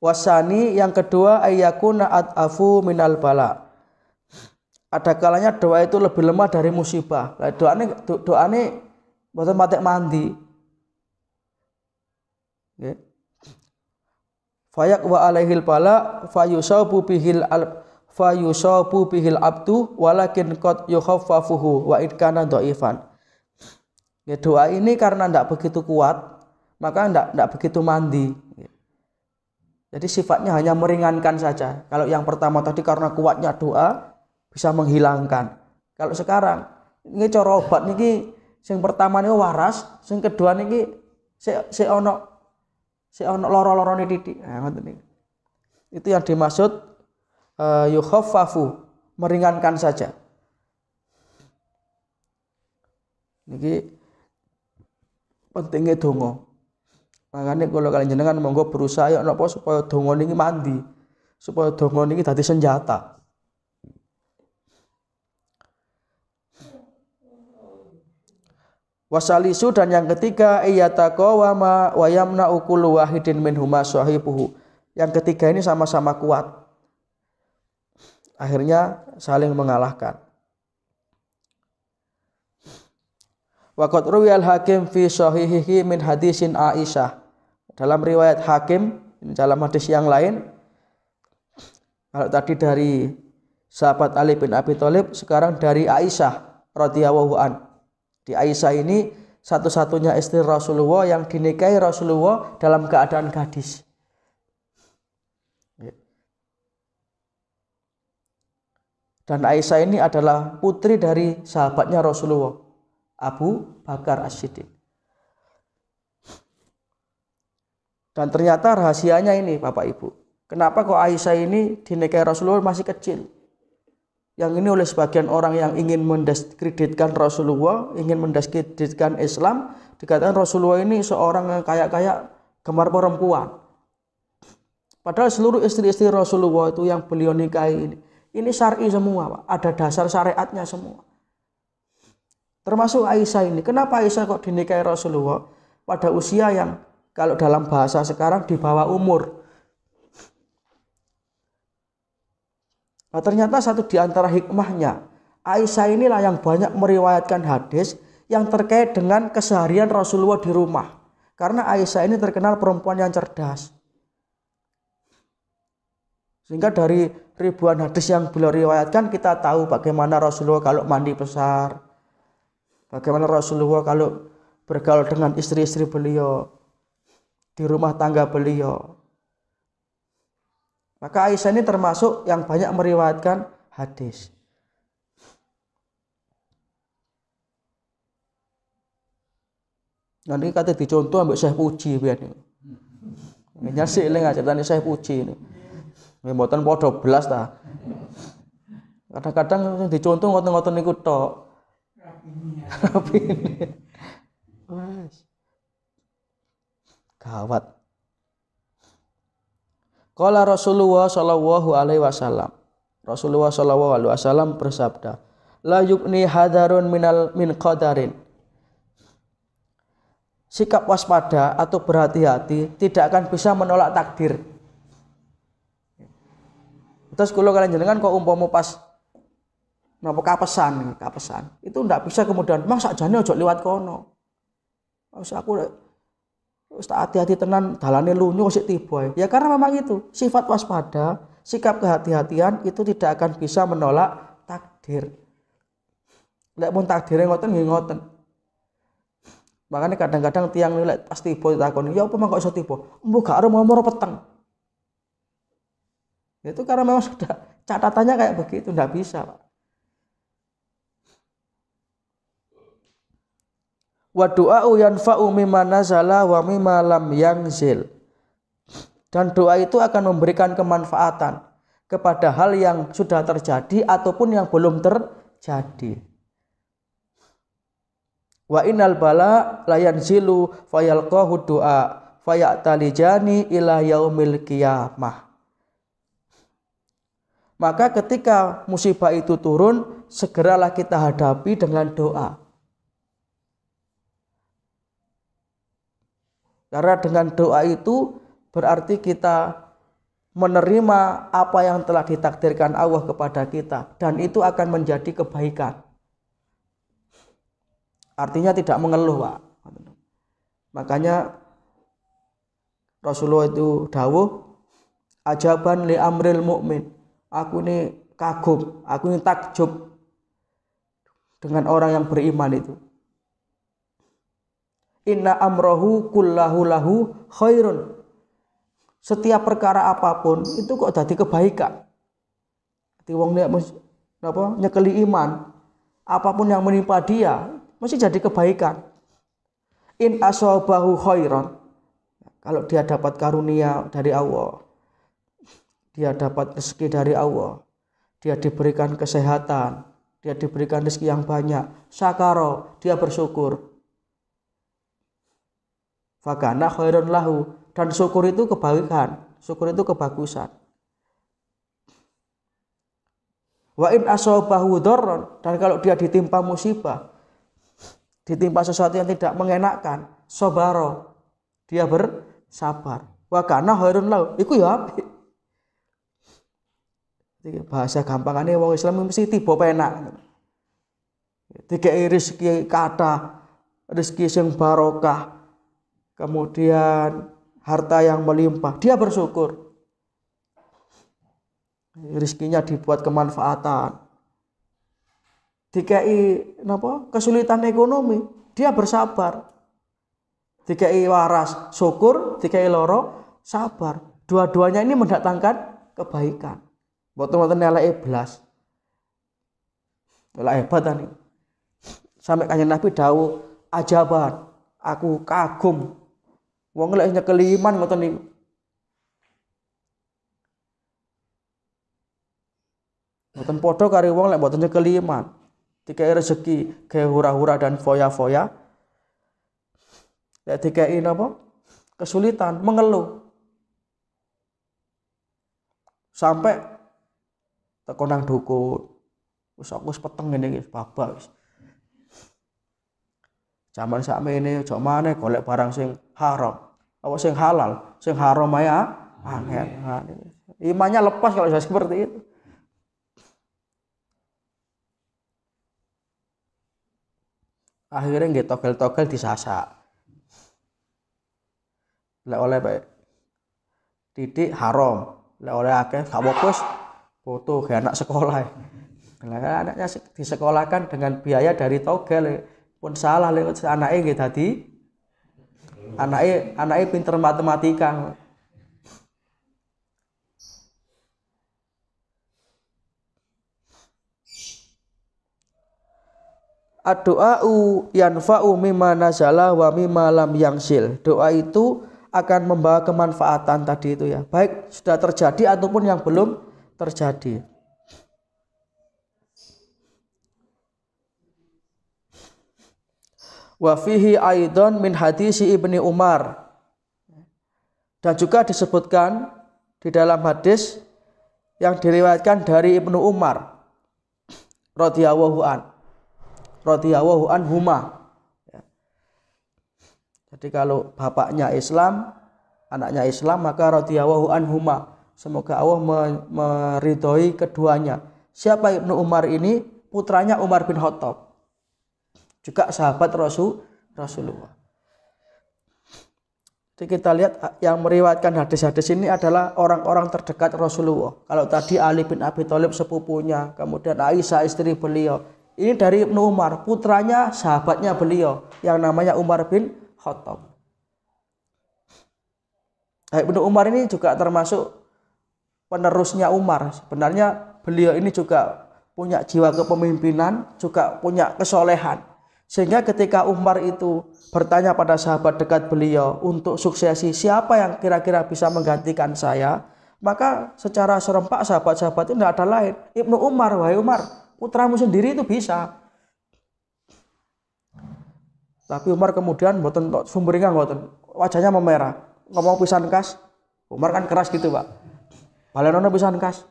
Wasani yang kedua ayyakuna ad'afu minal bala. Ada kalanya doa itu lebih lemah dari musibah. Lah doane mboten patek mandi. Nggih. Fayak wa alaihil bala fayusabu bihil abdu walakin qad yukhaffafuhu wa id kana dhaifan. Ya, doa ini karena tidak begitu kuat, maka tidak begitu mandi. Jadi sifatnya hanya meringankan saja. Kalau yang pertama tadi karena kuatnya doa bisa menghilangkan. Kalau sekarang ini cara obat niki, yang pertama ini waras, yang kedua niki si ono loro-lorone titik. Nah, itu yang dimaksud yukhaffafu, meringankan saja. Niki pentingnya donga. Makanya kalau kalian jenengan monggo berusaha ya napa supaya donga niki mandi. Supaya donga niki dadi senjata. Wasalisu dan yang ketiga iyataqawama wa yamna'u kullu wahidin minhuma sahibuhu. Yang ketiga ini sama-sama kuat. Akhirnya saling mengalahkan. Waqad ruwiyal Hakim fi sahihihi min hadisin Aisyah. Dalam riwayat Hakim, dalam hadis yang lain, kalau tadi dari sahabat Ali bin Abi Thalib, sekarang dari Aisyah radhiyallahu an. Di Aisyah ini satu-satunya istri Rasulullah yang dinikahi Rasulullah dalam keadaan gadis. Dan Aisyah ini adalah putri dari sahabatnya Rasulullah, Abu Bakar As-Siddiq. Dan ternyata rahasianya ini Bapak Ibu. Kenapa kok Aisyah ini dinikahi Rasulullah masih kecil? Yang ini oleh sebagian orang yang ingin mendiskreditkan Rasulullah, ingin mendiskreditkan Islam, dikatakan Rasulullah ini seorang yang kaya-kaya gemar perempuan. Padahal seluruh istri-istri Rasulullah itu yang beliau nikahi ini syar'i semua, Pak. Ada dasar syariatnya semua. Termasuk Aisyah ini. Kenapa Aisyah kok dinikahi Rasulullah pada usia yang kalau dalam bahasa sekarang di bawah umur? Nah, ternyata satu di antara hikmahnya, Aisyah inilah yang banyak meriwayatkan hadis yang terkait dengan keseharian Rasulullah di rumah. Karena Aisyah ini terkenal perempuan yang cerdas. Sehingga dari ribuan hadis yang beliau riwayatkan, kita tahu bagaimana Rasulullah kalau mandi besar, bagaimana Rasulullah kalau bergaul dengan istri-istri beliau, di rumah tangga beliau. Maka Aisyah ini termasuk yang banyak meriwayatkan hadis. Nanti kata dicontoh ambek Syekh Puji biyen. Nyasik eling ajarane Syekh Puji ini. Mboten padha belas ta. Kadang-kadang dicontoh ngoten-ngoten niku tok. Wes. Gawat. Qala Rasulullah sallallahu alaihi wasallam. Rasulullah sallallahu alaihi wasallam bersabda, "La yukni hadarun min qadarin." Sikap waspada atau berhati-hati tidak akan bisa menolak takdir. Terus kalau kalian jenengan kok umpama pas napa kapesan, itu ndak bisa kemudian mang sakjane ojo liwat kono. Wis aku wis tak hati-hati tenan dalane lunyu sik tiba. Ya karena memang itu sifat waspada, sikap kehati-hatian itu tidak akan bisa menolak takdir. Lek mun takdire ngoten nggih ngoten. Makanya kadang-kadang tiang nilai pas tiba ditakoni, ya apa mang kok iso tiba? Embuh gak ero mau peteng. Itu karena memang sudah catatannya kayak begitu, enggak bisa, Pak. Wa du'a'u yanfa'u mimma nazala wa mimma lam yanzil. Dan doa itu akan memberikan kemanfaatan kepada hal yang sudah terjadi ataupun yang belum terjadi. Wa innal bala la yanzilu fayalqahu du'a fayatalijani ila yaumil qiyamah. Maka ketika musibah itu turun, segeralah kita hadapi dengan doa. Karena dengan doa itu berarti kita menerima apa yang telah ditakdirkan Allah kepada kita. Dan itu akan menjadi kebaikan. Artinya tidak mengeluh, Pak. Makanya Rasulullah itu dawuh, ajaban li amril mu'min. Aku ini kagum, aku ini takjub dengan orang yang beriman itu. Inna amrohu kullahu lahu khairun. Setiap perkara apapun itu kok jadi kebaikan. Di wong nek nyekeli iman, apapun yang menimpa dia mesti jadi kebaikan. In asabahu khairan. Kalau dia dapat karunia dari Allah, dia dapat rezeki dari Allah, dia diberikan kesehatan, dia diberikan rezeki yang banyak, syakaro, dia bersyukur. Fakana khairun lahu, dan syukur itu kebaikan, syukur itu kebagusan. Wa in asabahu dharran, dan kalau dia ditimpa musibah, ditimpa sesuatu yang tidak mengenakkan, sabaro, dia bersabar. Wa kana khairun lahu, iku ya apik. Bahasa gampangane wong Islam mesti tiba penak. Dikei rezeki kathah, rezeki sing barokah, kemudian harta yang melimpah, dia bersyukur. Rezekinya dibuat kemanfaatan. Dikei kesulitan ekonomi, dia bersabar. Dikei waras, syukur, dikei loro, sabar. Dua-duanya ini mendatangkan kebaikan. Boten-boten eleke blas. Lah hebat tani. Sampai Kanjeng Nabi dawuh, ajaban, aku kagum. Wong lek nyekeli iman ngoten niku. Boten padha karo wong lek boten nyekeli iman. Dikai rezeki gawe hura-hura dan foya-foya. Lek dikai napa? Kesulitan, mengeluh. Sampai teko nang dukun. Wis aku wis peteng ngene iki babak wis. Zaman sakmene aja maneh golek barang sing haram. Apa sing halal, sing haram ae angel. Imannya lepas kalau sudah seperti itu. Akhirnya nggih togel-togel disasak. Lek oleh bae titik haram, lek oleh akeh gak apa-apa foto ke anak sekolah. Lah anaknya disekolahkan dengan biaya dari togel pun salah lewat anake nggih dadi anake pinter matematika. Ad-du'a'u yanfa'u mimma nazala wa mimma lam yangsil. Doa itu akan membawa kemanfaatan tadi itu ya. Baik sudah terjadi ataupun yang belum terjadi. Wa fihi aidan min hadisi Ibni Umar. Dan juga disebutkan di dalam hadis yang diriwayatkan dari Ibnu Umar radhiyallahu anhuma. Jadi kalau bapaknya Islam, anaknya Islam, maka radhiyallahu anhuma. Semoga Allah meridhoi keduanya. Siapa Ibnu Umar ini? Putranya Umar bin Khattab. Juga sahabat Rasulullah. Jadi kita lihat yang meriwayatkan hadis-hadis ini adalah orang-orang terdekat Rasulullah. Kalau tadi Ali bin Abi Thalib sepupunya, kemudian Aisyah istri beliau. Ini dari Ibnu Umar, putranya sahabatnya beliau yang namanya Umar bin Khattab. Ibnu Umar ini juga termasuk penerusnya Umar. Sebenarnya beliau ini juga punya jiwa kepemimpinan, juga punya kesolehan. Sehingga ketika Umar itu bertanya pada sahabat dekat beliau untuk suksesi, siapa yang kira-kira bisa menggantikan saya, maka secara serempak sahabat-sahabat itu tidak ada lain. Ibnu Umar, wahai Umar, putramu sendiri itu bisa. Tapi Umar kemudian mboten sumringah mboten, wajahnya memerah. Ngomong pisan kas. Umar kan keras gitu, Pak. Balenono pisan kas.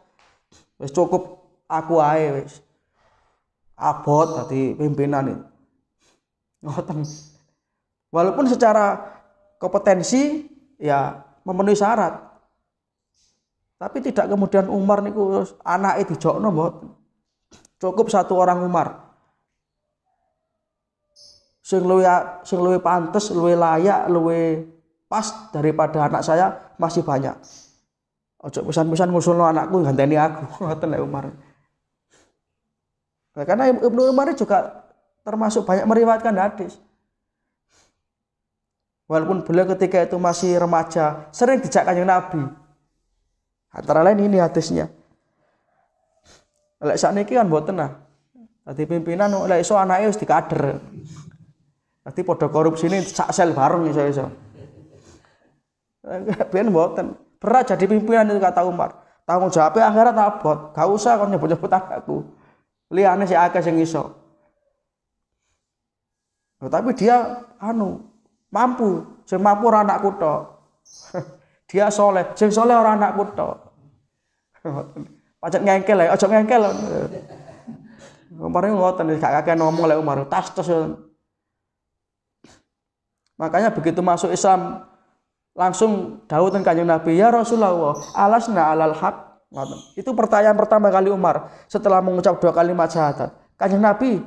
Wis cukup aku ae wis. Abot dadi pimpinan itu. Ngoten. Walaupun secara kompetensi ya memenuhi syarat. Tapi tidak kemudian Umar niku anake dijokno mboten. Cukup satu orang Umar. Sing luwih pantes, luwih layak, luwih pas daripada anak saya masih banyak. Ojo pisan-pisan ngusulno anakku ganteni aku. Ngoten lek Umar. Nah, karena Ibnu Umar juga termasuk banyak meriwayatkan hadis. Walaupun beliau ketika itu masih remaja, sering dijak Kanjeng Nabi. Antara lain ini hadisnya. Lek sakniki kan mboten nah. Dadi pimpinan lek iso anake wis dikader. Dadi padha korupsine sak sel bareng iso-iso. Ben mboten. Berat jadi pimpinan itu kata Umar. Tanggung jawabnya akhirat abot. Gak usah kon nyebut-nyebut anakku. Liyane sik akeh sing iso. Tapi dia mampu. Sing mampu ora anakku tok. Dia soleh. Sing soleh ora anakku tok. Pacet ngengkel ya, ojo ngengkel. Umar ngoten gak kakek ngomong lek Umar tas. Makanya begitu masuk Islam langsung dawuh teng Kanjeng Nabi, "Ya Rasulullah, alasna alal haq." Itu pertanyaan pertama kali Umar setelah mengucap 2 kalimat syahadat. Kanjeng Nabi,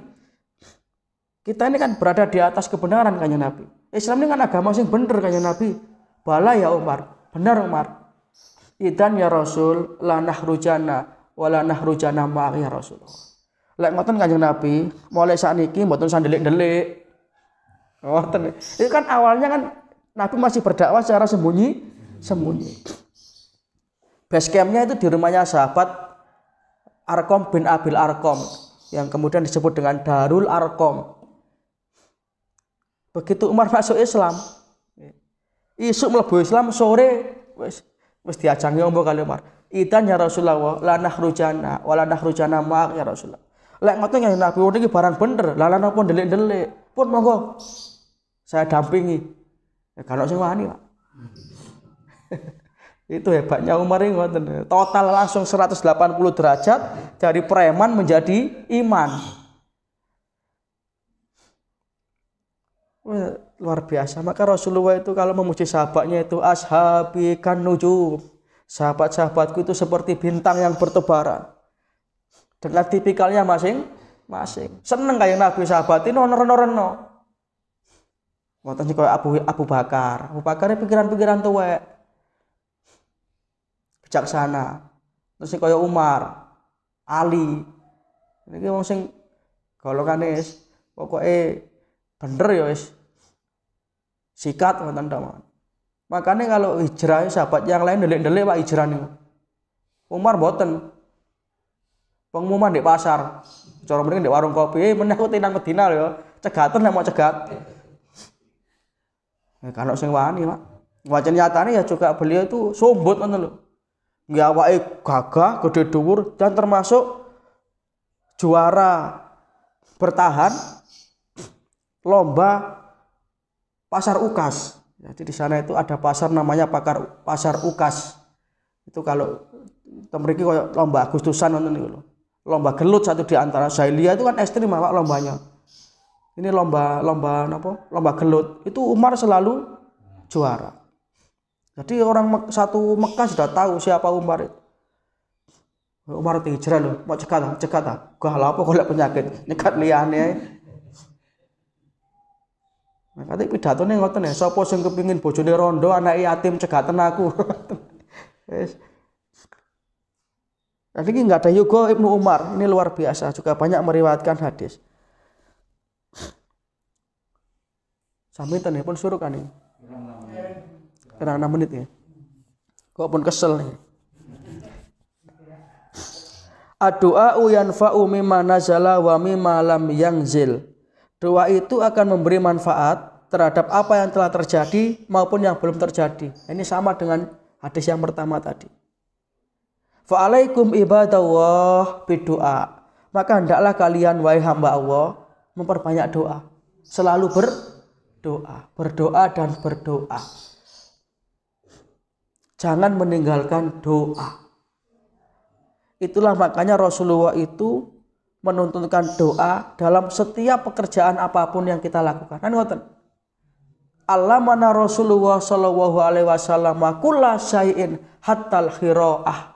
kita ini kan berada di atas kebenaran Kanjeng Nabi. Islam ini kan agama sing bener Kanjeng Nabi. Bala ya Umar, benar Umar. Idan ya Rasul, la nahrujana wala nahrujana ma ya Rasulullah. Lek ngoten Kanjeng Nabi, mulai sakniki mboten sandelik-delik. Ngoten. Itu kan awalnya kan Nabi masih berdakwah secara sembunyi. Base camp-nya itu di rumahnya sahabat Arqam bin Abil Arqam yang kemudian disebut dengan Darul Arqam. Begitu Umar masuk Islam, isuk mlebu Islam, sore wis diajangi ombo kali Umar. Idan ya Rasulullah, la nahrujana wala nahrujana ma ya Rasulullah. Lek ngoten ya Nabi iki barang bener, lalan apa ndelik-ndelik. Pun monggo saya dampingi. Ya kalau sing wani, Pak. Itu hebatnya Umar ini ngoten. Total langsung 180 derajat dari preman menjadi iman. Wah, luar biasa. Maka Rasulullah itu kalau memuji sahabatnya itu ashabi kan nujum. Sahabat-sahabatku itu seperti bintang yang bertebaran. Dengan tipikalnya masing-masing. Seneng kayak Nabi sahabat ini reno-reno. Ngoten sing kaya Abu Bakar. Abu Bakar pikiran-pikiran tuwek. Bijaksana. Terus sing kaya Umar, Ali. Niki wong sing golongane wis pokoke bener ya wis. Sikat ngoten ta. Makanya kalau hijrah sahabat yang lain delik-delik Pak hijrah niku. Umar mboten. Pengumuman di pasar. Cara mriki di warung kopi, meneh aku tinang Medina lho, cegaten nek mau cegat. Kalau sing wani, Pak. Wajan nyatane ya juga beliau itu sombot ngoten lho. Nggih awake gagah, gede dhuwur dan termasuk juara bertahan lomba pasar ukas. Jadi di sana itu ada pasar namanya pasar ukas. Itu kalau mriki koyo lomba Agustusan ngoten niku lho. Lomba gelut satu di antara Zailiyah itu kan ekstrim Pak lombanya. Ini lomba apa? Lomba gelut. Itu Umar selalu juara. Jadi orang satu Mekah sudah tahu siapa Umar itu. Umar itu hijrah loh, mau cekat. Gak lah apa kalau penyakit, nyekat liyane. Nah, kate pidatone ngoten ya, sapa sing kepengin bojone rondo, anake yatim cegaten aku. Wis. Jadi ini enggak ada Yugo Ibnu Umar, ini luar biasa, juga banyak meriwayatkan hadis. Sampai tadi pun suruh kan ini. Kurang 6 menit ya. Kok pun kesel nih. Ad-du'a yanfa'u mimma nazala wa mimma lam yanzil. Doa itu akan memberi manfaat terhadap apa yang telah terjadi maupun yang belum terjadi. Ini sama dengan hadis yang pertama tadi. Fa'alaikum ibadallah bidu'a. Maka hendaklah kalian wahai hamba Allah memperbanyak doa. Selalu berdoa dan berdoa. Jangan meninggalkan doa. Itulah makanya Rasulullah itu menuntunkan doa dalam setiap pekerjaan apapun yang kita lakukan. Kan ngoten. Allamana Rasulullah sallallahu alaihi wasallam kulla syai'in hattal khiraah.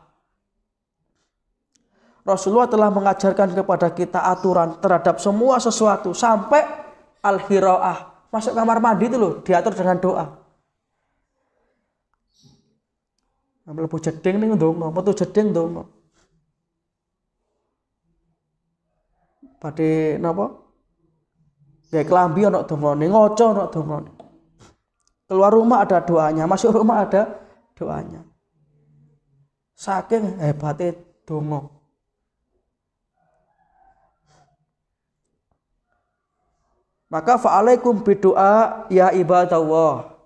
Rasulullah telah mengajarkan kepada kita aturan terhadap semua sesuatu sampai al-khiraah. Masuk kamar mandi itu loh diatur dengan doa. Mlebu jeding ning ndonga, metu jeding ndonga. Badhe napa? Ya klambi ana dongane, ngaca ana dongane. Keluar rumah ada doanya, masuk rumah ada doanya. Saking hebate donga. Maka fa'alaikum bidu'a ya ibadallah.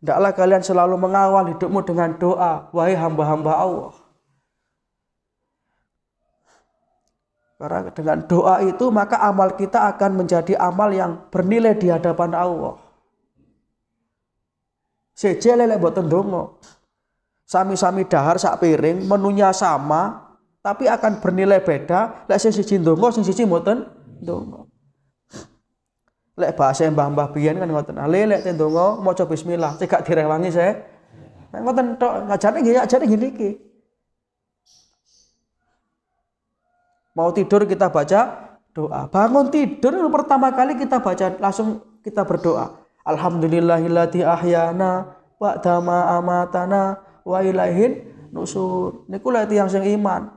Hendaklah kalian selalu mengawal hidupmu dengan doa, wahai hamba-hamba Allah. Karena dengan doa itu maka amal kita akan menjadi amal yang bernilai di hadapan Allah. Seje lelek boten donga. Sami-sami dahar sak piring, menunya sama, tapi akan bernilai beda. Lek sing siji donga, sing siji mboten donga. Lek bahasa mbah-mbah biyen kan ngoten. Lek ndonga maca bismillah, cekak direwangi saya. Nek ngoten tok, ajane ngene iki. Mau tidur kita baca doa. Bangun tidur pertama kali kita baca langsung kita berdoa. Alhamdulillahilladzi ahyana ba'da ma amatana wa ilaihin nusur. Niku lek tiyang sing iman.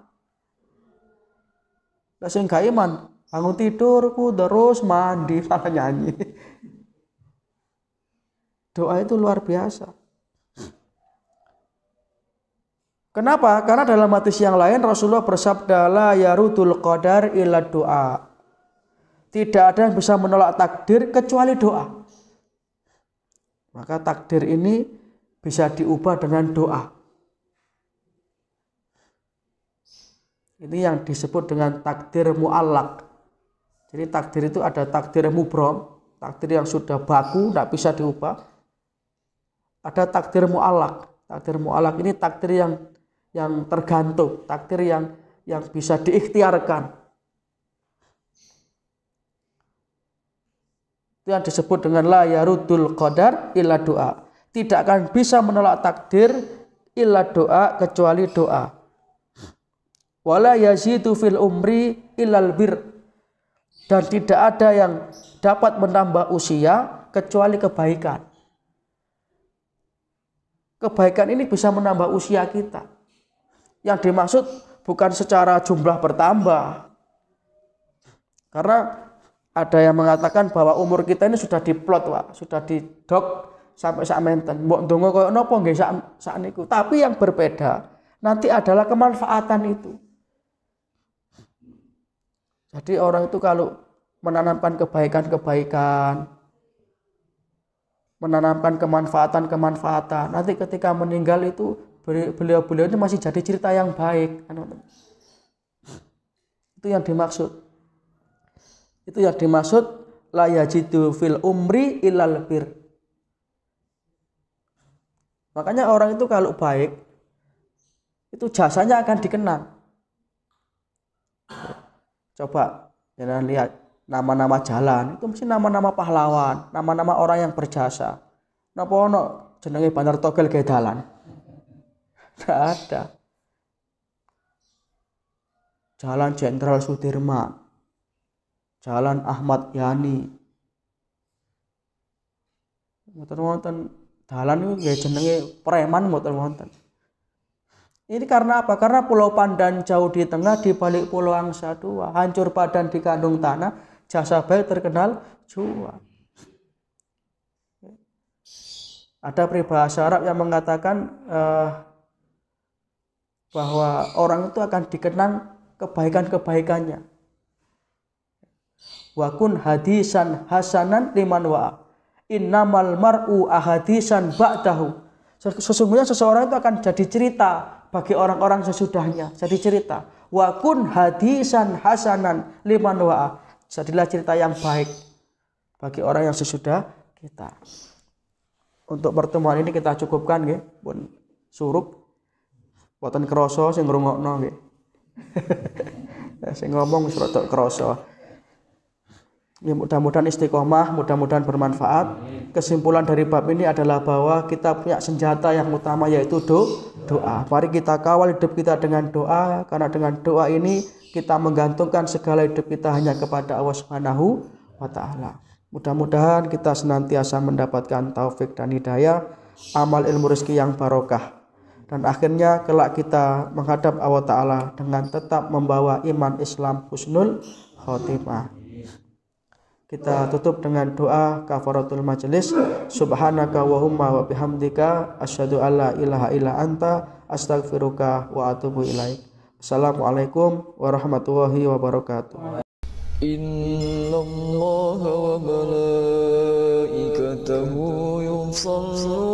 Lah sing gak iman, bangun tidurku terus mandi malah nyanyi. Doa itu luar biasa. Kenapa? Karena dalam hadis yang lain Rasulullah bersabda la yarudul qadar illa doa. Tidak ada yang bisa menolak takdir kecuali doa. Maka takdir ini bisa diubah dengan doa. Ini yang disebut dengan takdir mu'allaq. Jadi takdir itu ada takdir mubrom, takdir yang sudah baku, tidak bisa diubah. Ada takdir mu'allaq, Takdir mu'allaq ini takdir yang tergantung, takdir yang bisa diikhtiarkan. Itu yang disebut dengan la yarudul qadar illa doa. Tidak akan bisa menolak takdir illa doa, kecuali doa. Wala yazidu fil umri illal bir. Dan tidak ada yang dapat menambah usia kecuali kebaikan. Kebaikan ini bisa menambah usia kita. Yang dimaksud bukan secara jumlah bertambah. Karena ada yang mengatakan bahwa umur kita ini sudah diplot, Pak, sudah didok sampai sakmenten. Mbok ndonga koyo napa nggih sak niku. Tapi yang berbeda nanti adalah kemanfaatan itu. Jadi orang itu kalau menanamkan kebaikan-kebaikan, menanamkan kemanfaatan-kemanfaatan, nanti ketika meninggal itu beliau-beliau itu masih jadi cerita yang baik. Itu yang dimaksud. Itu yang dimaksud la yajidu fil umri illal bir. Makanya orang itu kalau baik itu jasanya akan dikenang. Coba jangan lihat nama-nama jalan, itu mesti nama-nama pahlawan, nama-nama orang yang berjasa. Napa ono jenenge Bandar Togel gawe dalan? Enggak ada. Jalan Jenderal Sudirman, Jalan Ahmad Yani. Mboten wonten dalan niku nggih jenenge preman mboten wonten. Ini karena apa? Karena Pulau Pandan jauh di tengah, di balik Pulau Angsa dua, hancur badan di kandung tanah, jasa baik terkenal jua. Ada peribahasa Arab yang mengatakan bahwa orang itu akan dikenang kebaikan-kebaikannya. Wa kun hadisan hasanan liman wa innamal mar'u ahadisan ba'dahu. Sesungguhnya seseorang itu akan jadi cerita bagi orang-orang sesudahnya. Jadi cerita. Wa kun hadisan hasanan liman wa. Jadilah cerita yang baik bagi orang yang sesudah kita. Untuk pertemuan ini kita cukupkan nggih. Pun surup. Boten krasa sing ngrungokno nggih. Sing ngomong wis rada krasa. Ya, mudah-mudahan istiqomah, mudah-mudahan bermanfaat. Kesimpulan dari bab ini adalah bahwa kita punya senjata yang utama, yaitu doa. Mari kita kawal hidup kita dengan doa, karena dengan doa ini kita menggantungkan segala hidup kita hanya kepada Allah Subhanahu wa taala. Mudah-mudahan kita senantiasa mendapatkan taufik dan hidayah, amal ilmu rezeki yang barokah. Dan akhirnya kelak kita menghadap Allah taala dengan tetap membawa iman Islam husnul khotimah. Kita tutup dengan doa kafaratul majelis. Subhanaka wa bihamdika asyhadu alla ilaha illa anta astaghfiruka wa atubu ilaik. Assalamualaikum warahmatullahi wabarakatuh. Innallaha wa malaikatahu yusholluna